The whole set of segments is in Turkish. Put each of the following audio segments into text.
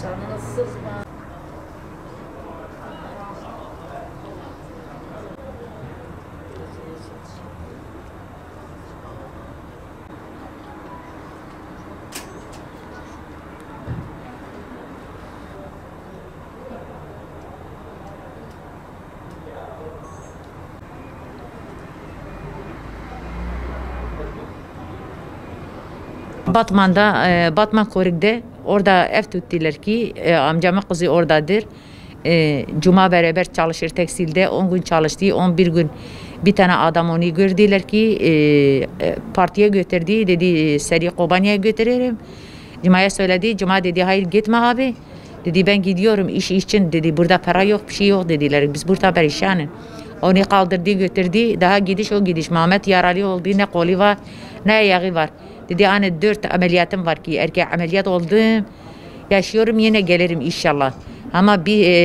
Canını sıkma. Batman'da, Batman Korik'te orada ev tuttular ki amcamın kızı oradadır. Cuma beraber çalışır tekstilde 10 gün çalıştı, 11 gün bir tane adam onu gördüler ki partiye götürdü, dedi seni Kobani'ye götürürüm. Cuma'ya söyledi, Cuma dedi hayır gitme abi. Dedi ben gidiyorum iş için, dedi burada para yok bir şey yok dediler, biz burada perişanız. Onu kaldırdı götürdü, daha gidiş o gidiş. Mehmet yaralı oldu, ne kolu var ne ayağı var. Dedi hani 4 ameliyatım var ki erkek ameliyat oldum. Yaşıyorum yine gelirim inşallah. Ama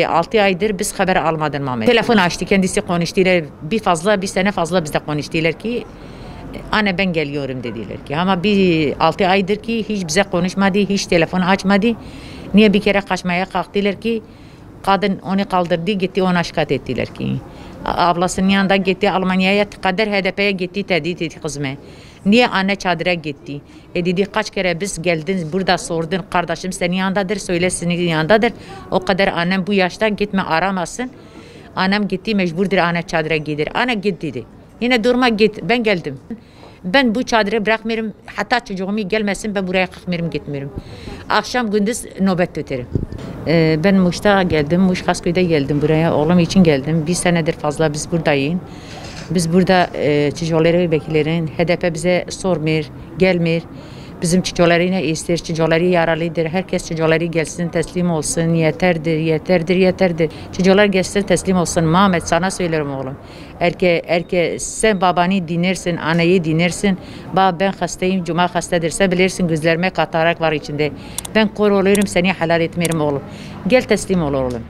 6 aydır biz haber almadık Mehmet. Telefon açtı kendisi konuştular. Bir sene fazla bizde konuştular ki anne ben geliyorum dediler ki. Ama 6 aydır ki hiç bize konuşmadı, hiç telefon açmadı. Niye bir kere kaçmaya kalktılar ki kadın onu kaldırdı gitti ona şikayet ettiler ki. Ablasının yanında gitti Almanya'ya kadar HDP'ye gitti dedi kızıma. Niye anne çadıra gitti? Dedi kaç kere biz geldin burada sordun kardeşim senin yanındadır söyle senin yanındadır. O kadar annem bu yaşta gitme aramasın. Annem gitti mecburdur anne çadıra gider. Anne git dedi. Yine durma git ben geldim. Ben bu çadırı bırakmıyorum. Hatta çocuğumu gelmesin ben buraya kalkmıyorum gitmiyorum. Akşam gündüz nöbet tutarım. Ben Muş'ta geldim. Muş Kasköy'de geldim buraya. Oğlum için geldim. Bir senedir fazla biz buradayız. Biz burada çocukları beklerin. HDP bize sormuyor, gelmiyor. Bizim çocukları ne ister, çocukları yaralıdır. Herkes çocukları gelsin, teslim olsun. Yeterdir, yeterdir, yeterdir. Çocuklar gelsin, teslim olsun. Mehmet sana söylerim oğlum. Sen babanı dinlersin, anneyi dinlersin. Baba ben hastayım, Cuma hastadır. Bilirsin gözlerime katarak var içinde. Ben kor oluyorum, seni helal etmiyorum oğlum. Gel teslim ol oğlum.